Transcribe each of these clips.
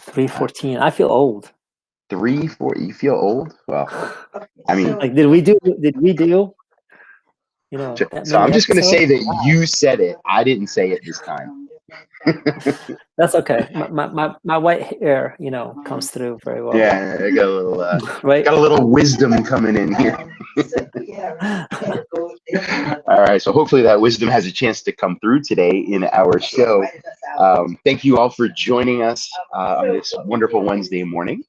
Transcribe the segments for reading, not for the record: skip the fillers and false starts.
314. I feel old. 3, 4. You feel old? Well, I mean, like, did we do, that so many I'm just going to episodes? say that you said it. I didn't say it this time. That's okay. My white hair, comes through very well. Yeah, I got a little, right? got a little wisdom coming in here. All right, so hopefully that wisdom has a chance to come through today in our show. Thank you all for joining us on this wonderful Wednesday morning.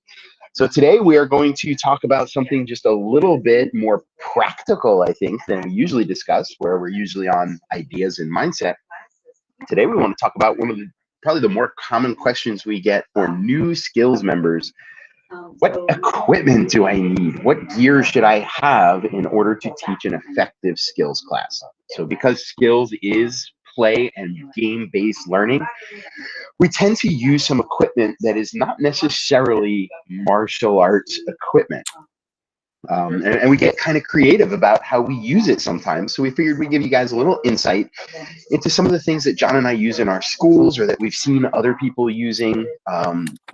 So today we are going to talk about something just a little bit more practical, I think, than we usually discuss, where we're usually on ideas and mindset. Today we want to talk about one of the probably the more common questions we get for new Skillz members. What equipment do I need? What gear should I have in order to teach an effective Skillz class? So because Skillz is play and game-based learning, we tend to use some equipment that is not necessarily martial arts equipment. And we get kind of creative about how we use it sometimes. So we figured we'd give you guys a little insight into some of the things that John and I use in our schools or that we've seen other people using,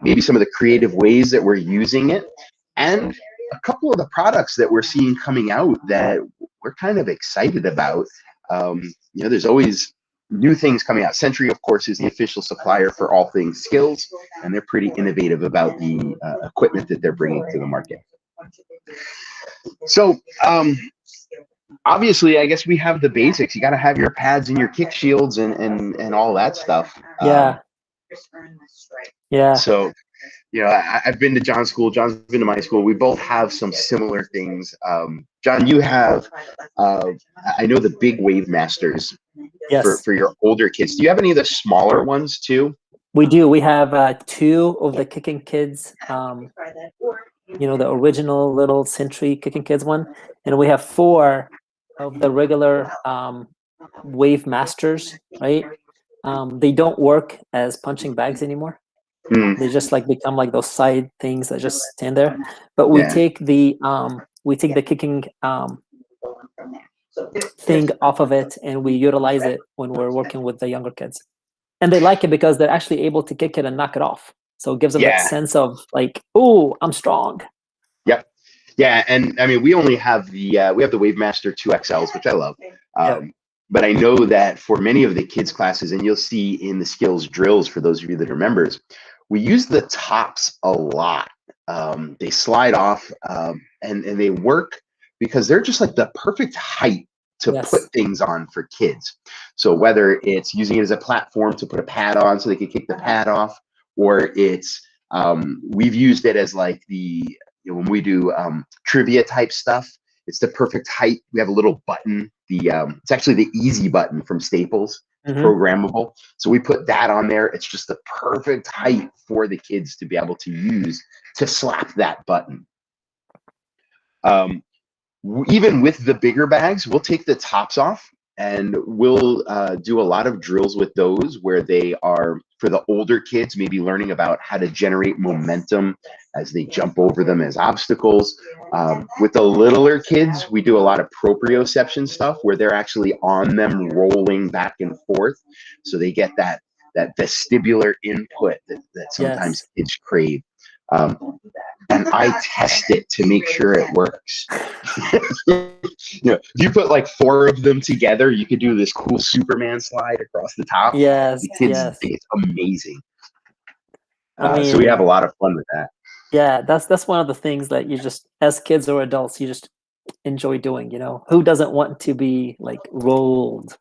maybe some of the creative ways that we're using it, and a couple of the products that we're seeing coming out that we're kind of excited about. There's always new things coming out. Century, of course, is the official supplier for all things Skillz, and they're pretty innovative about the equipment that they're bringing to the market. So obviously, I guess we have the basics. You got to have your pads and your kick shields and all that stuff. Yeah. So, I've been to John's school. John's been to my school. We both have some similar things. John, you have, I know the big Wave Masters for your older kids. Do you have any of the smaller ones too? We do. We have 2 of the Kicking Kids. The original little Century Kicking Kids one, and we have 4 of the regular Wave Masters, right? They don't work as punching bags anymore. They just become like those side things that just stand there. But we take the kicking thing off of it, and we utilize it when we're working with the younger kids, and they like it because they're actually able to kick it and knock it off. So it gives them that sense of oh, I'm strong. Yep. Yeah, and I mean, we only have the Wave Master 2XLs, which I love. But I know that for many of the kids' classes, and you'll see in the Skillz drills, for those of you that are members, we use the tops a lot. They slide off, and they work because they're just like the perfect height to put things on for kids. So whether it's using it as a platform to put a pad on so they can kick the pad off, or it's we've used it as like when we do trivia type stuff, it's the perfect height. We have a little button. It's actually the easy button from Staples, programmable. So we put that on there. It's just the perfect height for the kids to be able to use to slap that button. Even with the bigger bags, we'll take the tops off, and we'll do a lot of drills with those where they are, for the older kids, maybe learning about how to generate momentum as they jump over them as obstacles. With the littler kids, we do a lot of proprioception stuff where they're actually on them rolling back and forth. So they get that vestibular input that sometimes kids crave. And I test it to make sure it works. If you put like 4 of them together, you could do this cool Superman slide across the top. The kids think it's amazing. So we have a lot of fun with that. Yeah, that's one of the things that you just, as kids or adults, you just enjoy doing. Who doesn't want to be like rolled,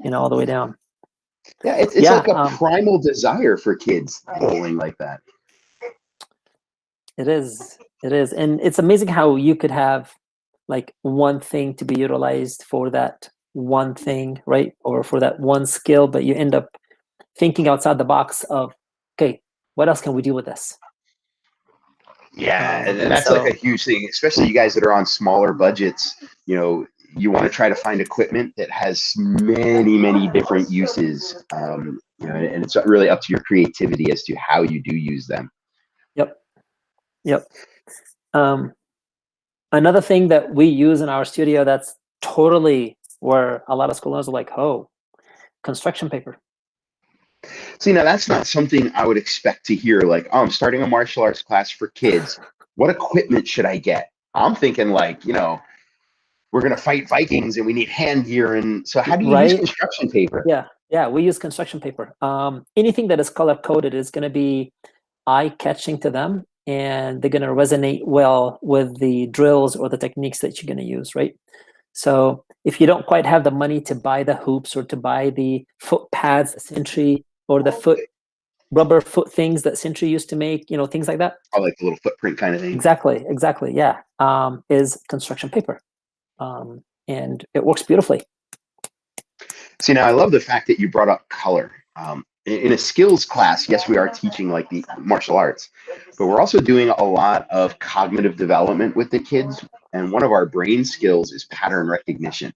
all the way down? Yeah, it's like a primal desire for kids rolling like that. It is, and it's amazing how you could have like one thing to be utilized for that one thing, right? Or for that one skill, but you end up thinking outside the box of, okay, what else can we do with this? Yeah, and that's like a huge thing, especially you guys that are on smaller budgets. You want to try to find equipment that has many, many different uses, and it's really up to your creativity as to how you do use them. Yep. Another thing that we use in our studio that's totally where a lot of school owners are like, oh, construction paper. See, now that's not something I would expect to hear. Like, oh, I'm starting a martial arts class for kids. What equipment should I get? I'm thinking like, we're gonna fight Vikings and we need hand gear. And so, how do you use Right? construction paper? Yeah, we use construction paper. Anything that is color coded is going to be eye catching to them, and they're going to resonate well with the drills or the techniques that you're going to use, right? So if you don't quite have the money to buy the hoops or to buy the foot pads, the Sentry, or the rubber foot things that Sentry used to make, things like that. Oh, like the little footprint kind of thing. Exactly. Yeah, is construction paper, and it works beautifully. See, now I love the fact that you brought up color. In a skills class, yes, we are teaching like the martial arts, but we're also doing a lot of cognitive development with the kids. And one of our brain skills is pattern recognition.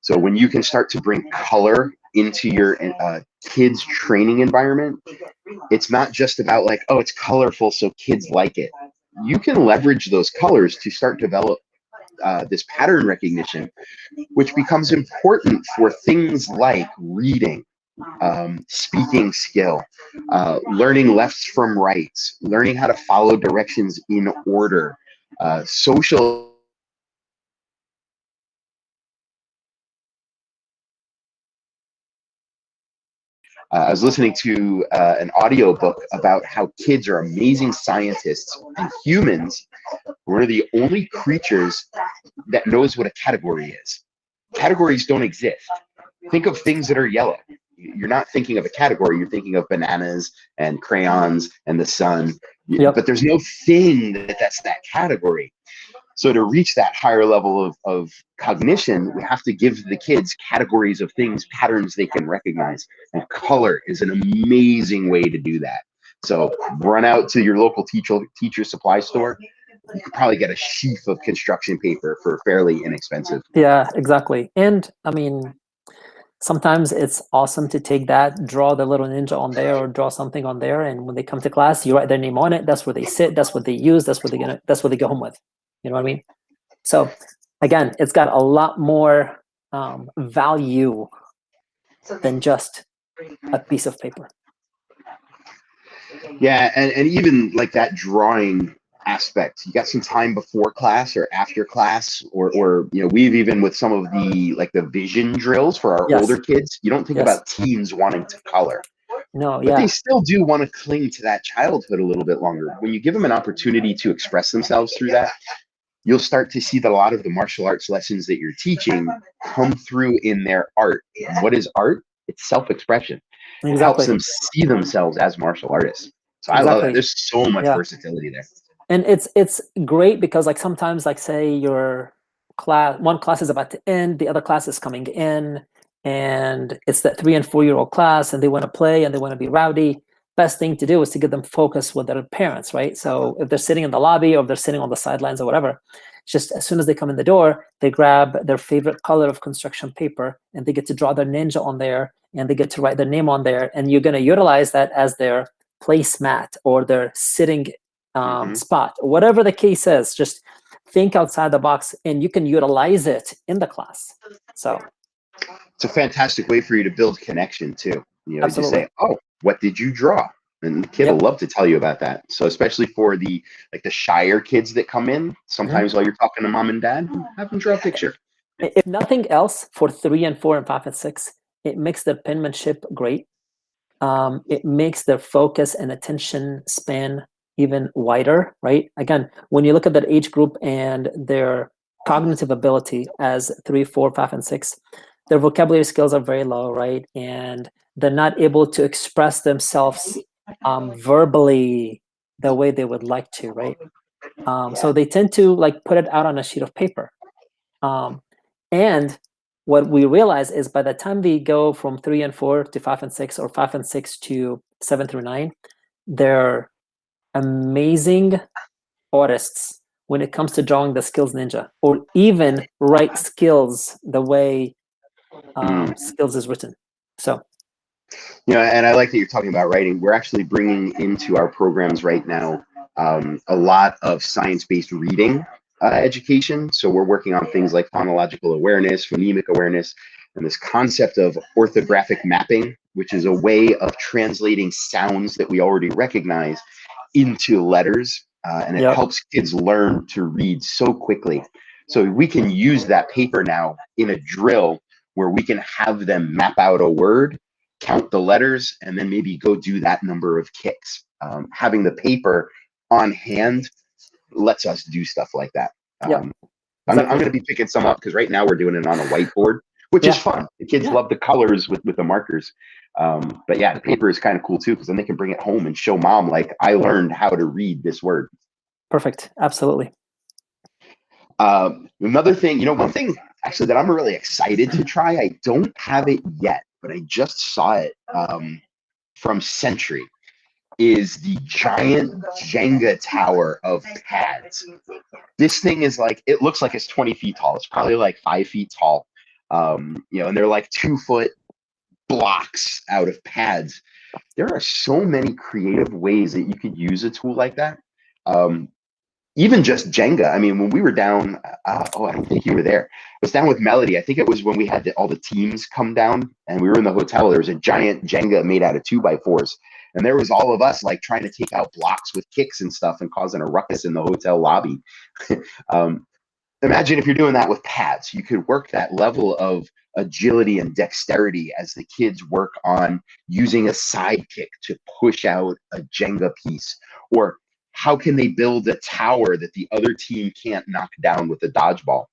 So when you can start to bring color into your kids' training environment, it's not just about like, oh, it's colorful, so kids like it. You can leverage those colors to start develop this pattern recognition, which becomes important for things like reading, speaking skill, learning lefts from rights, learning how to follow directions in order, social. I was listening to an audio book about how kids are amazing scientists, and humans were the only creatures that knows what a category is. Categories don't exist. Think of things that are yellow. You're not thinking of a category, you're thinking of bananas and crayons and the sun. Yep. But there's no thing that's that category. So to reach that higher level of cognition, we have to give the kids categories of things, patterns they can recognize. And color is an amazing way to do that. So run out to your local teacher supply store. You could probably get a sheaf of construction paper for fairly inexpensive. Yeah, exactly. And I mean, sometimes it's awesome to take that, draw the little ninja on there or draw something on there, and when they come to class, you write their name on it. That's where they sit. That's what they use. That's what they go home with. You know what I mean? So again, it's got a lot more value than just a piece of paper. Yeah, and even like that drawing aspect, you got some time before class or after class, or we've even with some of the like the vision drills for our Yes. older kids, you don't think Yes. about teens wanting to color. No, But yeah. they still do want to cling to that childhood a little bit longer. When you give them an opportunity to express themselves through that, you'll start to see that a lot of the martial arts lessons that you're teaching come through in their art. What is art? It's self-expression. It helps Exactly. them see themselves as martial artists. So I love that. There's so much Yeah. versatility there. And it's great because like sometimes like say your one class is about to end, the other class is coming in, and it's that 3 and 4-year-old class and they want to play and they want to be rowdy. Best thing to do is to get them focused with their parents, right? So if they're sitting in the lobby or if they're sitting on the sidelines or whatever, just as soon as they come in the door, they grab their favorite color of construction paper and they get to draw their ninja on there and they get to write their name on there. And you're going to utilize that as their placemat or their sitting spot, whatever the case is. Just think outside the box and you can utilize it in the class. So it's a fantastic way for you to build connection too. Just say, oh, what did you draw? And the kid will love to tell you about that. So especially for the shyer kids that come in, sometimes while you're talking to mom and dad, have them draw a picture. If nothing else, for 3 and 4 and 5 and 6, it makes their penmanship great. It makes their focus and attention span even wider, right? Again, when you look at that age group and their cognitive ability as 3, 4, 5, and 6, their vocabulary skills are very low, right? And they're not able to express themselves verbally the way they would like to, right? So they tend to like put it out on a sheet of paper. And what we realize is by the time they go from 3 and 4 to 5 and 6 or 5 and 6 to 7 through 9, they're amazing artists when it comes to drawing the Skillz Ninja or even write Skillz the way Skillz is written. So, and I like that you're talking about writing. We're actually bringing into our programs right now a lot of science-based reading education. So we're working on things like phonological awareness, phonemic awareness, and this concept of orthographic mapping which is a way of translating sounds that we already recognize into letters, and it Yep. helps kids learn to read so quickly. So we can use that paper now in a drill where we can have them map out a word, count the letters, and then maybe go do that number of kicks. Having the paper on hand lets us do stuff like that. Yep. I'm Exactly. going to be picking some up because right now we're doing it on a whiteboard, which is Yeah. fun. The kids Yeah. love the colors with the markers. But yeah, the paper is kind of cool too, because then they can bring it home and show mom, like, I learned how to read this word. Perfect. Absolutely. Another thing, one thing actually that I'm really excited to try, I don't have it yet, but I just saw it from Century, is the giant Jenga tower of pads. This thing is like, it looks like it's 20 feet tall. It's probably like 5 feet tall. And they're like 2-foot blocks out of pads. There are so many creative ways that you could use a tool like that. Even just Jenga. I mean, when we were down, I don't think you were there. I was down with Melody. I think it was when we had all the teams come down and we were in the hotel. There was a giant Jenga made out of 2x4s. And there was all of us like trying to take out blocks with kicks and stuff and causing a ruckus in the hotel lobby. Imagine if you're doing that with pads. You could work that level of agility and dexterity as the kids work on using a side kick to push out a Jenga piece, or how can they build a tower that the other team can't knock down with a dodgeball?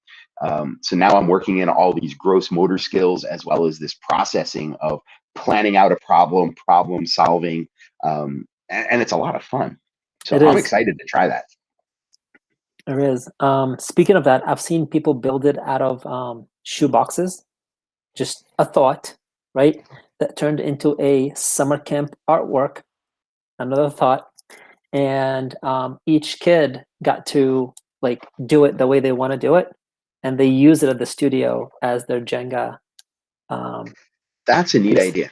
So now I'm working in all these gross motor skills as well as this processing of planning out a problem solving, and it's a lot of fun. So I'm excited to try that. There is. Speaking of that, I've seen people build it out of shoe boxes. Just a thought, right? That turned into a summer camp artwork. Another thought. And each kid got to like do it the way they want to do it, and they use it at the studio as their Jenga. That's a neat idea.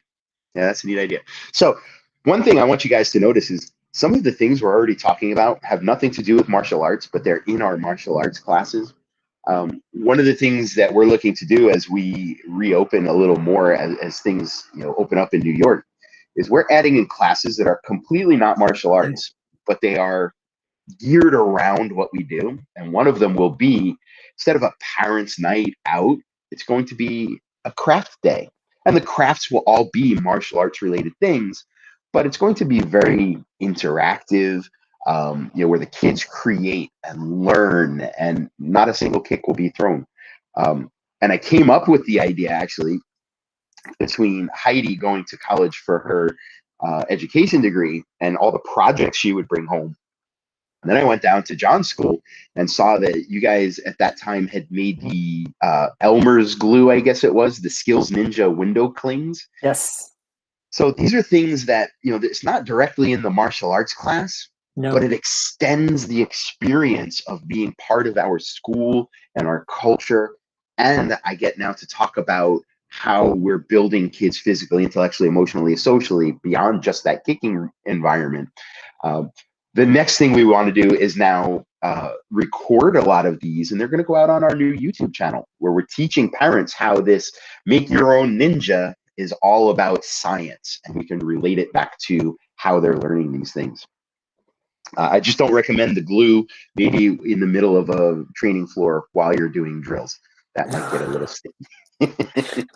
Yeah, that's a neat idea. So one thing I want you guys to notice is some of the things we're already talking about have nothing to do with martial arts, but they're in our martial arts classes. One of the things that we're looking to do as we reopen a little more, as things open up in New York, is we're adding in classes that are completely not martial arts, but they are geared around what we do. And one of them will be, instead of a parents' night out, it's going to be a craft day. And the crafts will all be martial arts related things, but it's going to be very interactive, where the kids create and learn and not a single kick will be thrown. And I came up with the idea actually between Heidi going to college for her education degree and all the projects she would bring home. And then I went down to John's school and saw that you guys at that time had made the Elmer's glue, I guess it was, the Skillz Ninja window clings. Yes. So these are things that, it's not directly in the martial arts class, but it extends the experience of being part of our school and our culture. And I get now to talk about how we're building kids physically, intellectually, emotionally, socially beyond just that kicking environment. The next thing we want to do is now record a lot of these, and they're going to go out on our new YouTube channel where we're teaching parents how this make your own ninja is all about science, and we can relate it back to how they're learning these things. I just don't recommend the glue maybe in the middle of a training floor while you're doing drills. That might get a little sticky.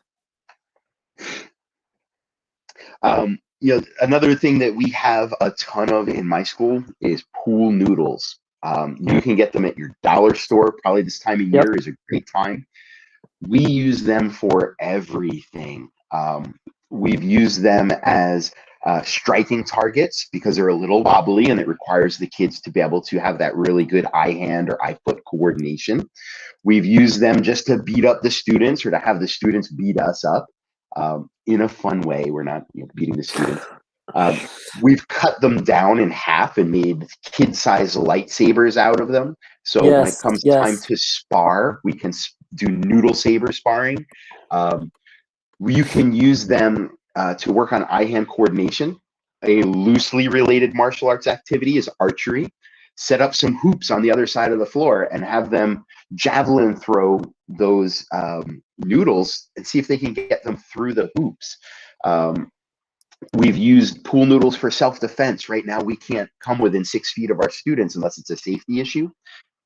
Another thing that we have a ton of in my school is pool noodles. You can get them at your dollar store. Probably this time of year is a great time. We use them for everything. We've used them as striking targets because they're a little wobbly and it requires the kids to be able to have that really good eye-hand or eye-foot coordination. We've used them just to beat up the students or to have the students beat us up. In a fun way. We're not beating the students. We've cut them down in half and made kid-sized lightsabers out of them. So when it comes time to spar, we can do noodle saber sparring. You can use them to work on eye-hand coordination. A loosely related martial arts activity is archery. Set up some hoops on the other side of the floor and have them javelin throw those noodles and see if they can get them through the hoops. We've used pool noodles for self-defense. Right now, we can't come within 6 feet of our students unless it's a safety issue.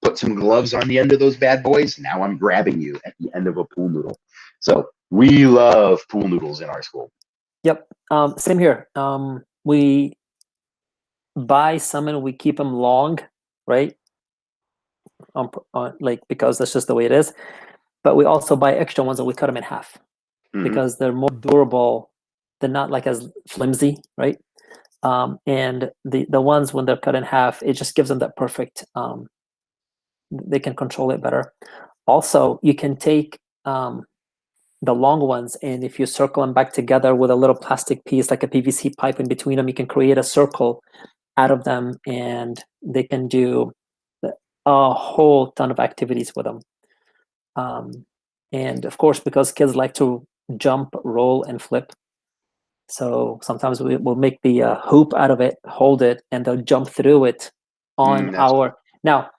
Put some gloves on the end of those bad boys. Now I'm grabbing you at the end of a pool noodle. So we love pool noodles in our school. Yep. Same here. We buy some and we keep them long, right? Like, because that's just the way it is. But we also buy extra ones and we cut them in half because they're more durable. They're not like as flimsy, right? And the ones when they're cut in half, it just gives them that perfect. They can control it better. Also, you can take the long ones, and if you circle them back together with a little plastic piece, like a PVC pipe in between them, you can create a circle out of them, and they can do a whole ton of activities with them. And of course, because kids like to jump, roll, and flip, so sometimes we'll make the hoop out of it, hold it, and they'll jump through it on our. Now,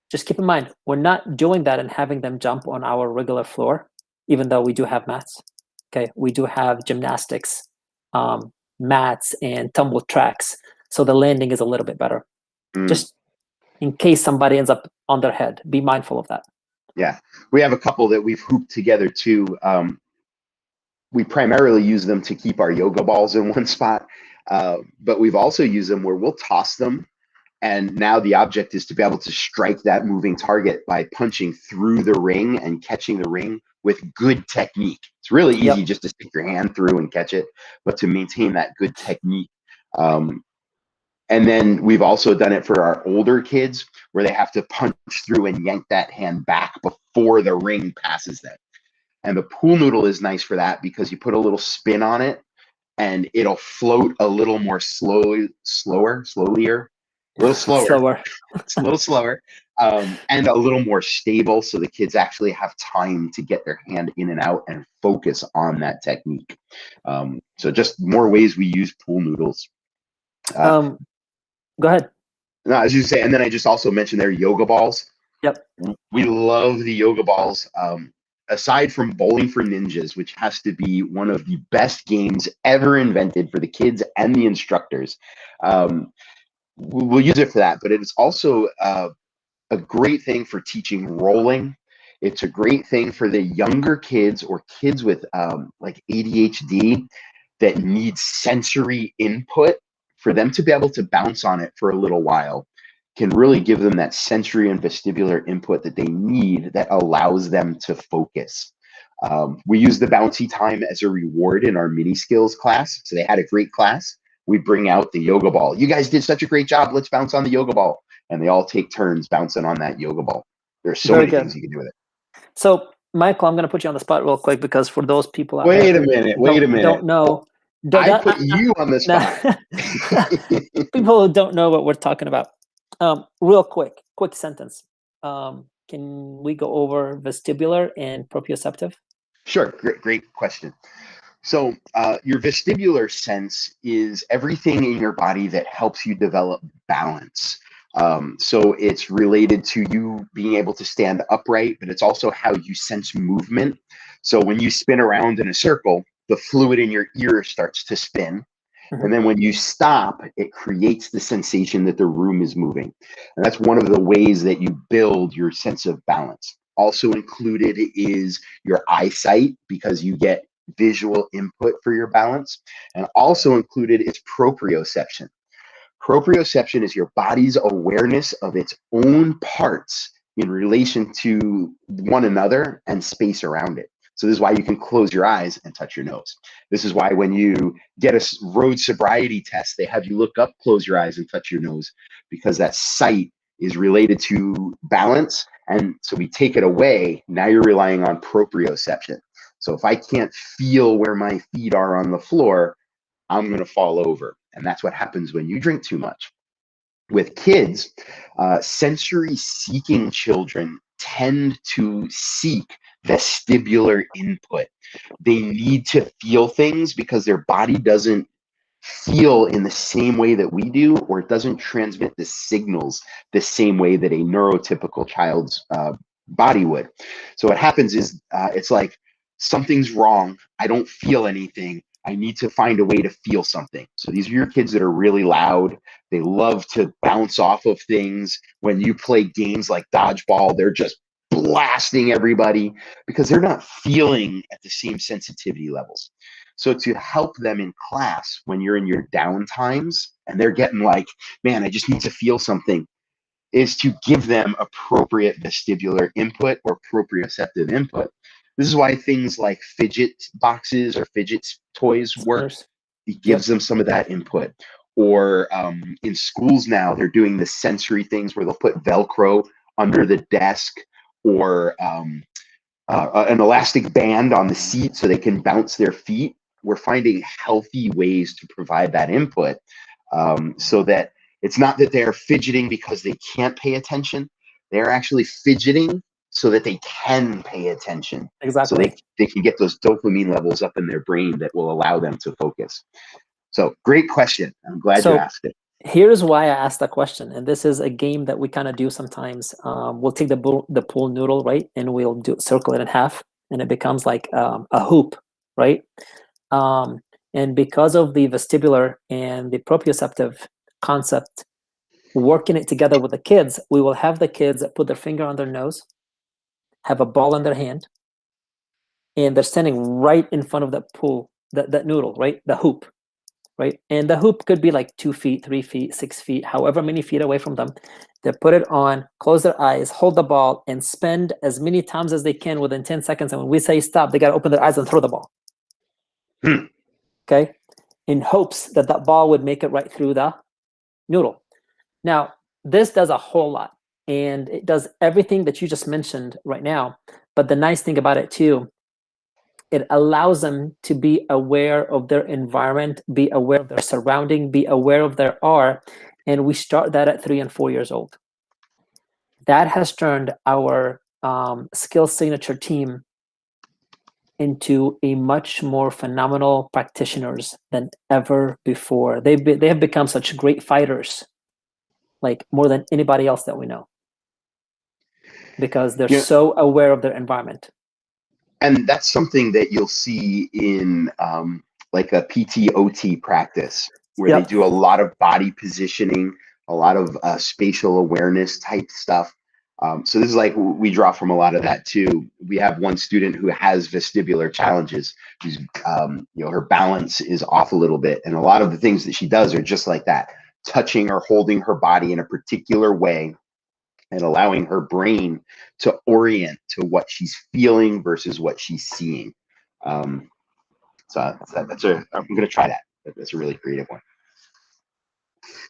just keep in mind, we're not doing that and having them jump on our regular floor, even though we do have mats. Okay, we do have gymnastics mats and tumble tracks, so the landing is a little bit better. Just in case somebody ends up on their head, be mindful of that. Yeah, we have a couple that we've hooped together too. We primarily use them to keep our yoga balls in one spot, but we've also used them where we'll toss them, and now the object is to be able to strike that moving target by punching through the ring and catching the ring with good technique. It's really easy just to stick your hand through and catch it, but to maintain that good technique. And then we've also done it for our older kids where they have to punch through and yank that hand back before the ring passes them. And the pool noodle is nice for that because you put a little spin on it and it'll float a little more slower. It's a little slower, and a little more stable, so the kids actually have time to get their hand in and out and focus on that technique. So just more ways we use pool noodles. Go ahead. No, as you say, and then I just also mentioned their yoga balls. Yep. We love the yoga balls. Aside from Bowling for Ninjas, which has to be one of the best games ever invented for the kids and the instructors, we'll use it for that. But it's also a great thing for teaching rolling. It's a great thing for the younger kids or kids with like ADHD that need sensory input. For them to be able to bounce on it for a little while can really give them that sensory and vestibular input that they need that allows them to focus. We use the bouncy time as a reward in our mini Skillz class. So they had a great class. We bring out the yoga ball. You guys did such a great job. Let's bounce on the yoga ball. And they all take turns bouncing on that yoga ball. There's so many things you can do with it. So, Michael, I'm going to put you on the spot real quick because for those people out there who don't know. I put you on the spot. People who don't know what we're talking about. Real quick sentence. Can we go over vestibular and proprioceptive? Sure, great question. So your vestibular sense is everything in your body that helps you develop balance. So it's related to you being able to stand upright, but it's also how you sense movement. So when you spin around in a circle, the fluid in your ear starts to spin. And then when you stop, it creates the sensation that the room is moving. And that's one of the ways that you build your sense of balance. Also included is your eyesight, because you get visual input for your balance. And also included is proprioception. Proprioception is your body's awareness of its own parts in relation to one another and space around it. So this is why you can close your eyes and touch your nose. This is why when you get a road sobriety test, they have you look up, close your eyes, and touch your nose, because that sight is related to balance. And so we take it away. Now you're relying on proprioception. So if I can't feel where my feet are on the floor, I'm going to fall over. And that's what happens when you drink too much. With kids, sensory seeking children tend to seek vestibular input. They need to feel things because their body doesn't feel in the same way that we do, or it doesn't transmit the signals the same way that a neurotypical child's body would. So what happens is it's like, something's wrong. I don't feel anything. I need to find a way to feel something. So these are your kids that are really loud. They love to bounce off of things. When you play games like dodgeball, they're just blasting everybody because they're not feeling at the same sensitivity levels. So to help them in class when you're in your down times and they're getting like, man, I just need to feel something, is to give them appropriate vestibular input or proprioceptive input. This is why things like fidget boxes or fidget toys work. It gives them some of that input. Or in schools now, they're doing the sensory things where they'll put Velcro under the desk, or an elastic band on the seat so they can bounce their feet. We're finding healthy ways to provide that input, so that it's not that they're fidgeting because they can't pay attention. They're actually fidgeting so that they can pay attention. Exactly. So they can get those dopamine levels up in their brain that will allow them to focus. So great question. I'm glad you asked it. Here's why I asked that question. And this is a game that we kind of do sometimes. We'll take the pool noodle, right? And we'll circle it in half, and it becomes like a hoop, right? And because of the vestibular and the proprioceptive concept, working it together with the kids, we will have the kids put their finger on their nose, have a ball in their hand, and they're standing right in front of that pool, that noodle, right? The hoop, right? And the hoop could be like 2 feet, 3 feet, 6 feet, however many feet away from them. They put it on, close their eyes, hold the ball, and spend as many times as they can within 10 seconds. And when we say stop, they got to open their eyes and throw the ball. Okay? In hopes that that ball would make it right through the noodle. Now, this does a whole lot, and it does everything that you just mentioned right now. But the nice thing about it too, it allows them to be aware of their environment, be aware of their surrounding, be aware of their R. And we start that at 3 and 4 years old. That has turned our Skillz signature team into a much more phenomenal practitioners than ever before. They have become such great fighters, like more than anybody else that we know, because they're so aware of their environment. And that's something that you'll see in like a PT/OT practice, where they do a lot of body positioning, a lot of spatial awareness type stuff. So this is like, we draw from a lot of that too. We have one student who has vestibular challenges. She's, her balance is off a little bit. And a lot of the things that she does are just like that, touching or holding her body in a particular way and allowing her brain to orient to what she's feeling versus what she's seeing. I'm going to try that. That's a really creative one.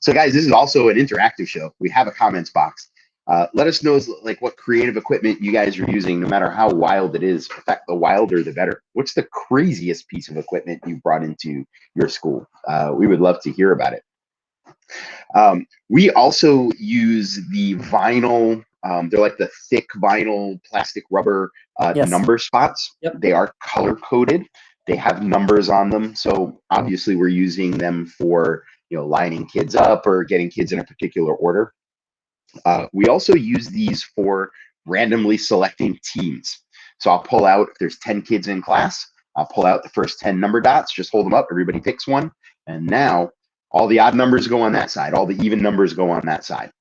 So guys, this is also an interactive show. We have a comments box. Let us know like what creative equipment you guys are using, no matter how wild it is. In fact, the wilder, the better. What's the craziest piece of equipment you brought into your school? We would love to hear about it. We also use the vinyl. They're like the thick vinyl plastic rubber number spots. They are color coded. They have numbers on them. So obviously we're using them for, lining kids up or getting kids in a particular order. We also use these for randomly selecting teams. So I'll pull out, if there's 10 kids in class, I'll pull out the first 10 number dots, just hold them up, everybody picks one. And now all the odd numbers go on that side, all the even numbers go on that side.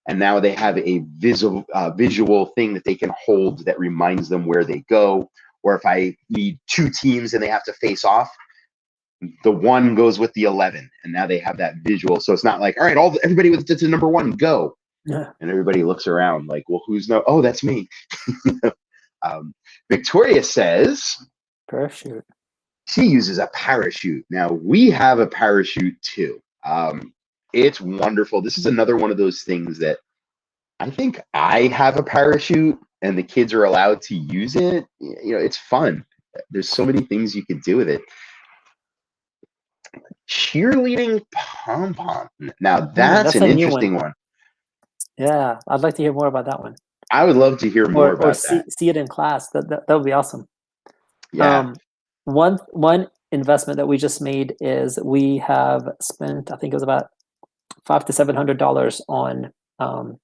And now they have a visual thing that they can hold that reminds them where they go. Or if I need 2 teams and they have to face off, the 1 goes with the 11. And now they have that visual. So it's not like, all right, everybody with to number 1, go. Yeah. And everybody looks around like, well, who's no? Oh, that's me. Victoria says, parachute. She uses a parachute. Now, we have a parachute too. It's wonderful. This is another one of those things that I think I have a parachute and the kids are allowed to use it. It's fun. There's so many things you can do with it. Cheerleading pom-pom. Now, that's an interesting one. Yeah, I'd like to hear more about that one. I would love to hear more about that. See it in class. That would be awesome. Yeah. One investment that we just made is we have spent, I think it was about $500 to $700 on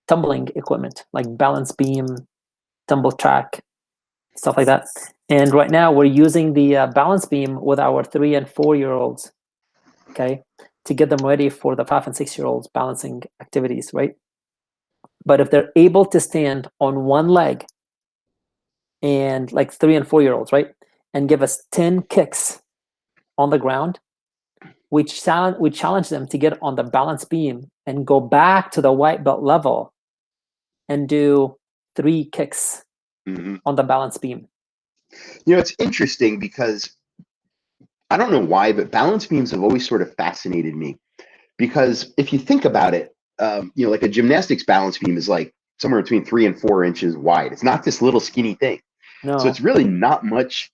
tumbling equipment, like balance beam, tumble track, stuff like that. And right now we're using the balance beam with our 3 and 4-year-olds, okay, to get them ready for the 5 and 6-year-olds balancing activities, right? But if they're able to stand on one leg, and like 3 and 4-year-olds, right, and give us 10 kicks on the ground, we challenge them to get on the balance beam and go back to the white belt level and do 3 kicks on the balance beam. You know, it's interesting because I don't know why, but balance beams have always sort of fascinated me. Because if you think about it, you know, like a gymnastics balance beam is like somewhere between 3 and 4 inches wide. It's not this little skinny thing. No. So it's really not much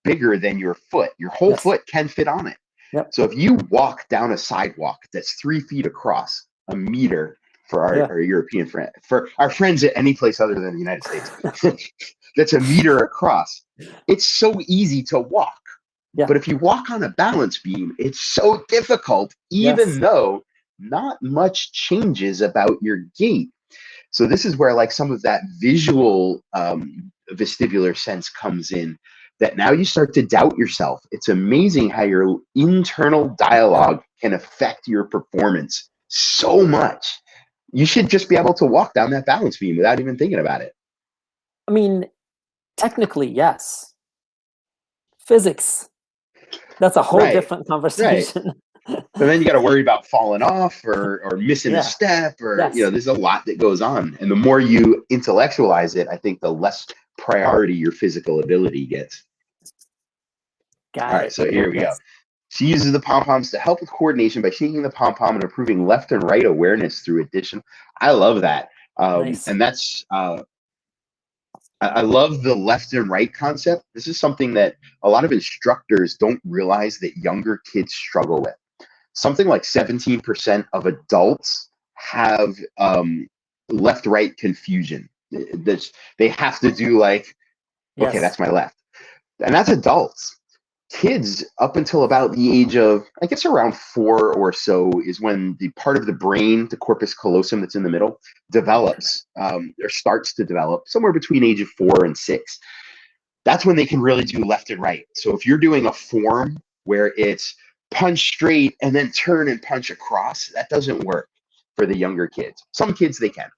bigger than your foot. Your whole foot can fit on it. Yep. So if you walk down a sidewalk that's 3 feet across, a meter for our European friend, for our friends at any place other than the United States, that's a meter across. It's so easy to walk. Yeah. But if you walk on a balance beam, it's so difficult, even though not much changes about your gait. So this is where like some of that visual vestibular sense comes in, that now you start to doubt yourself. It's amazing how your internal dialogue can affect your performance so much. You should just be able to walk down that balance beam without even thinking about it. I mean, technically, yes. Physics, that's a whole different conversation. But then you got to worry about falling off or missing a step, or you know, there's a lot that goes on. And the more you intellectualize it, I think the less priority your physical ability gets. All right, so here we go. She uses the pom-poms to help with coordination by shaking the pom-pom and improving left and right awareness through addition. I love that. And that's I love the left and right concept. This is something that a lot of instructors don't realize that younger kids struggle with. Something like 17% of adults have left-right confusion. They have to do like, okay, that's my left. And that's adults. Kids up until about the age of, I guess around 4 or so, is when the part of the brain, the corpus callosum that's in the middle, develops or starts to develop somewhere between age of 4 and 6. That's when they can really do left and right. So if you're doing a form where it's punch straight and then turn and punch across, that doesn't work for the younger kids. Some kids, they can.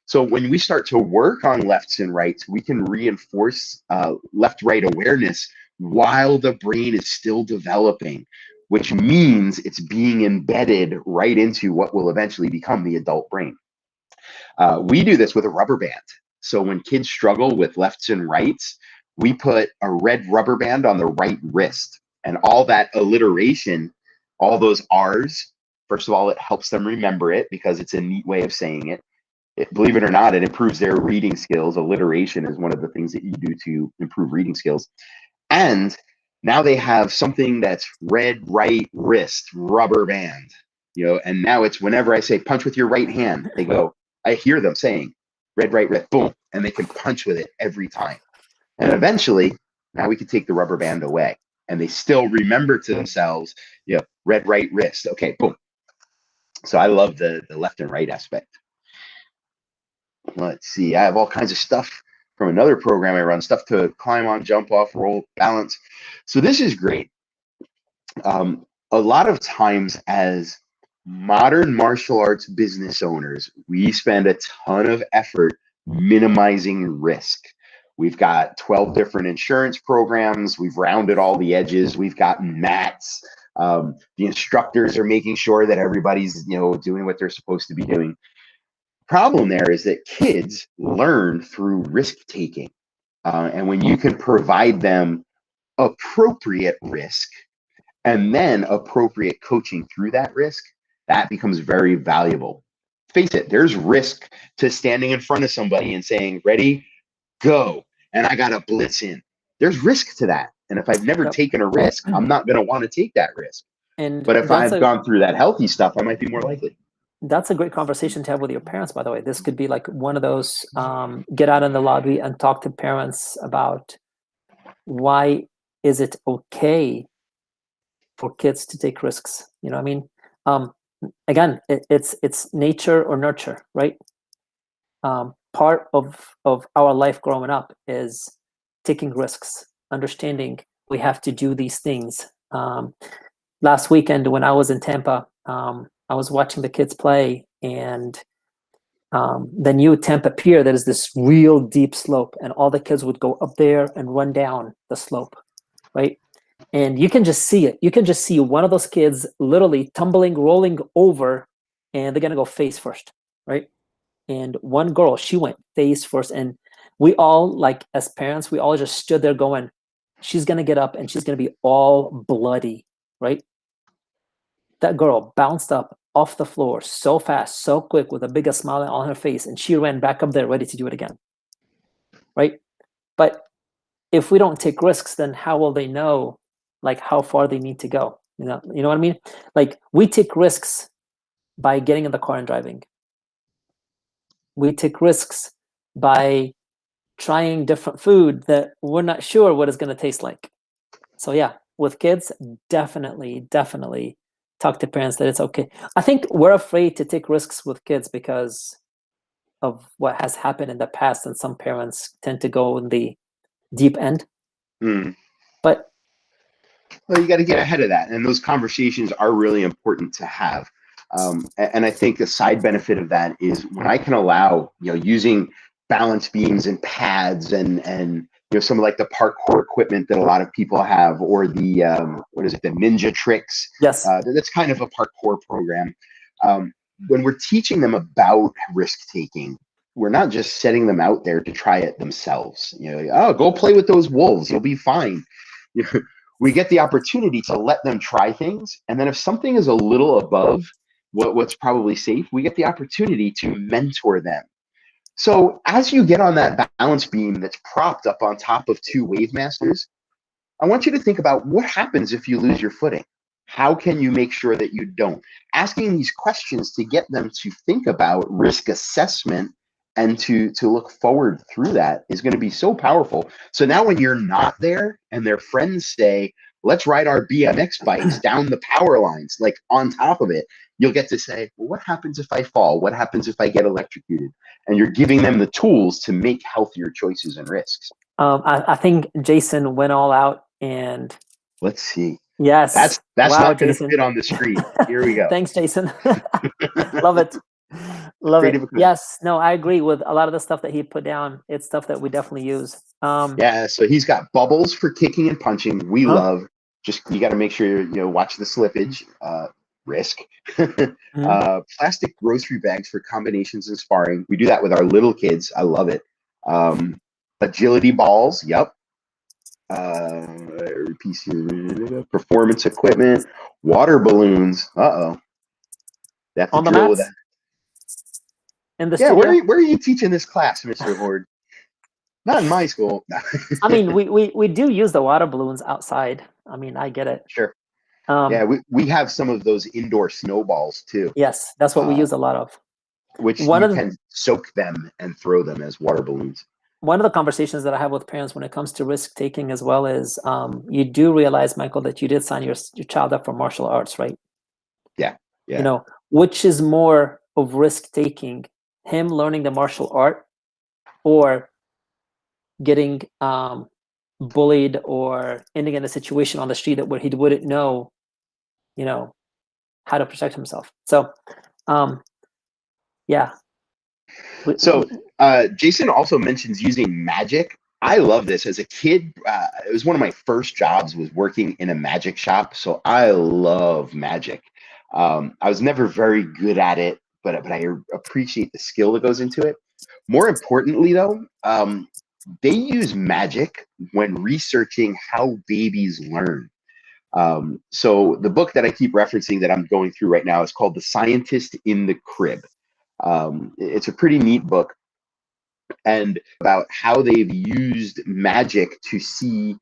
So when we start to work on lefts and rights, we can reinforce left-right awareness while the brain is still developing, which means it's being embedded right into what will eventually become the adult brain. We do this with a rubber band. So when kids struggle with lefts and rights, we put a red rubber band on the right wrist, and all that alliteration, all those R's, first of all, it helps them remember it because it's a neat way of saying it. Believe it or not, it improves their reading skills. Alliteration is one of the things that you do to improve reading skills. And now they have something that's red right wrist rubber band, you know, and now it's whenever I say punch with your right hand, they go, I hear them saying red right wrist, boom, and they can punch with it every time. And eventually, now we can take the rubber band away and they still remember to themselves, you know, red right wrist. Okay, boom. So I love the left and right aspect. Let's see, I have all kinds of stuff from another program I run, stuff to climb on, jump off, roll, balance. So this is great. A lot of times as modern martial arts business owners, we spend a ton of effort minimizing risk. We've got 12 different insurance programs. We've rounded all the edges. We've got mats. The instructors are making sure that everybody's, you know, doing what they're supposed to be doing. Problem there is that kids learn through risk taking, and when you can provide them appropriate risk and then appropriate coaching through that risk, that becomes very valuable. Face it, there's risk to standing in front of somebody and saying, ready, go, and I got to blitz in. There's risk to that, and if I've never taken a risk, I'm not going to want to take that risk. But if I've gone through that healthy stuff, I might be more likely. That's a great conversation to have with your parents, by the way. This could be like one of those get out in the lobby and talk to parents about why is it okay for kids to take risks. You know what I mean? Again, it's nature or nurture, right? Part of our life growing up is taking risks. understanding we have to do these things. Last weekend when I was in Tampa, I was watching the kids play, and the new Tampa Pier, there is this real deep slope, and all the kids would go up there and run down the slope, right? And you can just see it. You can just see one of those kids literally tumbling, rolling over, and they're gonna go face first, right? And one girl, she went face first, and we all, like as parents, we all just stood there going, she's gonna get up and she's gonna be all bloody, right? That girl bounced up off the floor so fast, so quick, with a bigger smile on her face, and she ran back up there ready to do it again, right? But if we don't take risks, then how will they know like how far they need to go? You know what I mean? Like, we take risks by getting in the car and driving. We take risks by trying different food that we're not sure what it's going to taste like. So yeah, with kids, definitely talk to parents that it's okay. I think we're afraid to take risks with kids because of what has happened in the past, and some parents tend to go in the deep end. But well, you got to get ahead of that, and those conversations are really important to have. And I think the side benefit of that is when I can allow, using balance beams and pads and some of like the parkour equipment that a lot of people have, or the what is it, the ninja tricks. yes, That's kind of a parkour program. When we're teaching them about risk taking, we're not just setting them out there to try it themselves. Oh, go play with those wolves, you'll be fine. We get the opportunity to let them try things, and then if something is a little above what's probably safe, we get the opportunity to mentor them. So as you get on that balance beam that's propped up on top of two Wave Masters, I want you to think about what happens if you lose your footing. How can you make sure that you don't? Asking these questions to get them to think about risk assessment and to look forward through that is going to be so powerful. So now when you're not there and their friends say, let's ride our BMX bikes down the power lines, like on top of it, you'll get to say, well, what happens if I fall? What happens if I get electrocuted? And you're giving them the tools to make healthier choices and risks. I think Jason went all out, and let's see. Yes. That's wow, not going to Jason. fit on the screen. Here we go. Thanks, Jason. Love it. Love it. Yes. No, I agree with a lot of the stuff that he put down. It's stuff that we definitely use. Yeah. So he's got bubbles for kicking and punching. We love. Just, you got to make sure you watch the slippage. Risk. Plastic grocery bags for combinations and sparring. We do that with our little kids. I love it. Agility balls. Yep. Performance equipment, water balloons. They have to drill with that. In the yeah, studio? where are you teaching this class, Mr. Horde? Not in my school. I mean, we do use the water balloons outside. I mean, I get it. Sure. Yeah, we have some of those indoor snowballs too. Yes, that's what we use a lot of. Which you can soak them and throw them as water balloons. One of the conversations that I have with parents when it comes to risk taking as well is, you do realize, Michael, that you did sign your child up for martial arts, right? Yeah. Which is more of risk taking, him learning the martial art, or getting bullied or ending in a situation on the street where he wouldn't know, how to protect himself. So, yeah. So Jason also mentions using magic. I love this. As a kid, it was one of my first jobs was working in a magic shop. So I love magic. I was never very good at it, but I appreciate the skill that goes into it. More importantly, though, they use magic when researching how babies learn. So the book that I keep referencing that I'm going through right now is called The Scientist in the Crib. It's a pretty neat book, and about how they've used magic to see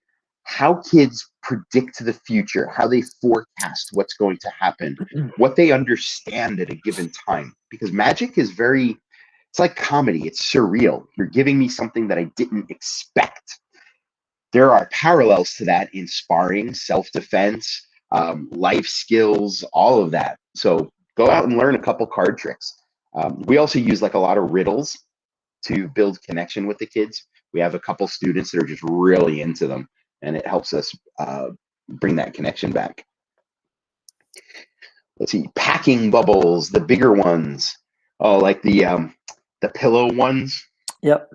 how kids predict the future, how they forecast what's going to happen, what they understand at a given time. Because magic is it's like comedy. It's surreal. You're giving me something that I didn't expect. There are parallels to that in sparring, self-defense, life skills, all of that. So go out and learn a couple card tricks. We also use like a lot of riddles to build connection with the kids. We have a couple students that are just really into them. and it helps us bring that connection back. Let's see, packing bubbles, the bigger ones. Oh, like the pillow ones. Yep.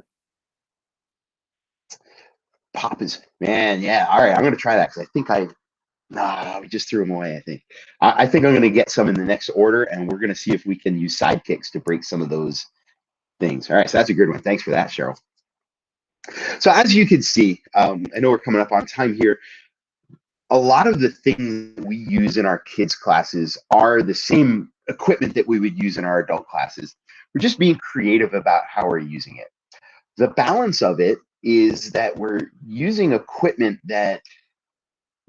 Pop is, man, yeah. All right, I'm gonna try that because I think we just threw them away. I think I'm gonna get some in the next order, and we're gonna see if we can use sidekicks to break some of those things. All right, so that's a good one. Thanks for that, Cheryl. So as you can see, I know we're coming up on time here. A lot of the things we use in our kids' classes are the same equipment that we would use in our adult classes. We're just being creative about how we're using it. The balance of it is that we're using equipment that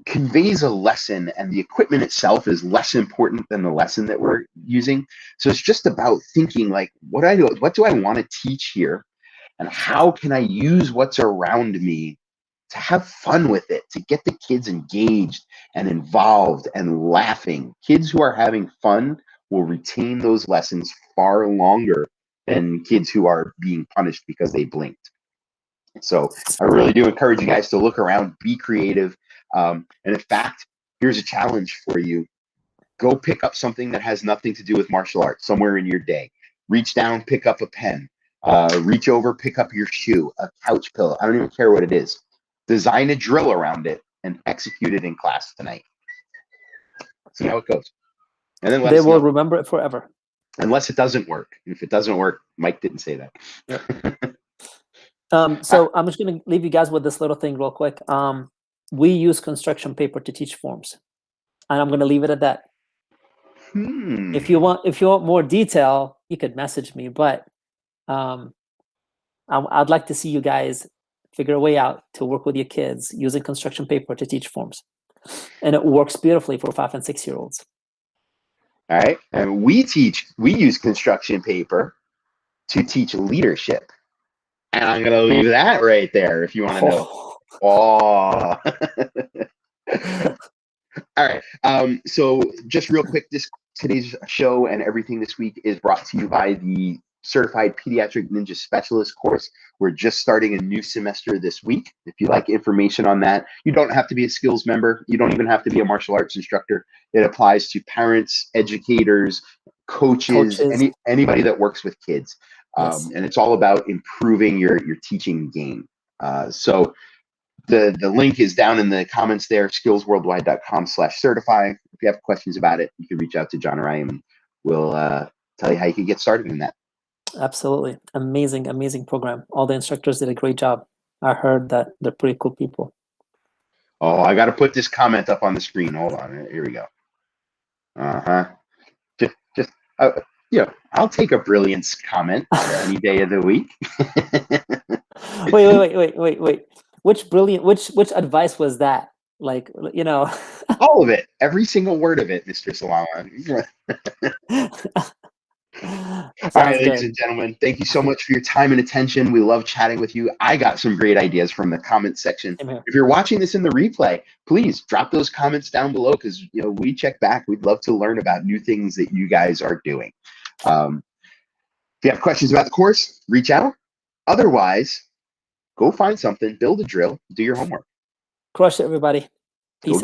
conveys a lesson, and the equipment itself is less important than the lesson that we're using. So it's just about thinking like, what do I want to teach here? And how can I use what's around me to have fun with it, to get the kids engaged and involved and laughing? Kids who are having fun will retain those lessons far longer than kids who are being punished because they blinked. So I really do encourage you guys to look around, be creative. And in fact, here's a challenge for you. Go pick up something that has nothing to do with martial arts somewhere in your day. Reach down, pick up a pen. Reach over, pick up your shoe, a couch pillow. I don't even care what it is. Design a drill around it and execute it in class tonight. See how it goes. And then they will remember it forever. Unless it doesn't work. If it doesn't work, Mike didn't say that. Yep. So I'm just going to leave you guys with this little thing real quick. We use construction paper to teach forms, and I'm going to leave it at that. If you want more detail, you could message me, but I'd like to see you guys figure a way out to work with your kids using construction paper to teach forms, and it works beautifully for 5 and 6 year olds. All right, and we use construction paper to teach leadership. And I'm going to leave that right there if you want to know. Oh. All right. So just real quick, today's show and everything this week is brought to you by the Certified Pediatric Ninja Specialist course. We're just starting a new semester this week. If you like information on that, you don't have to be a Skillz member. You don't even have to be a martial arts instructor. It applies to parents, educators, coaches. Anybody that works with kids. Yes. And it's all about improving your teaching game. So the link is down in the comments there, skillzworldwide.com/certify. If you have questions about it, you can reach out to John or I, and we'll tell you how you can get started in that. Absolutely. Amazing program. All the instructors did a great job. I heard that they're pretty cool people. Oh, I got to put this comment up on the screen. Hold on. Here we go. I'll take a brilliance comment any day of the week. Wait. Which advice was that? Like, all of it, every single word of it, Mr. Salama. All right, ladies and gentlemen, thank you so much for your time and attention. We love chatting with you. I got some great ideas from the comment section. If you're watching this in the replay, please drop those comments down below, because we check back. We'd love to learn about new things that you guys are doing. If you have questions about the course, reach out. Otherwise, go find something, build a drill, do your homework. Crush it, everybody. Peace out.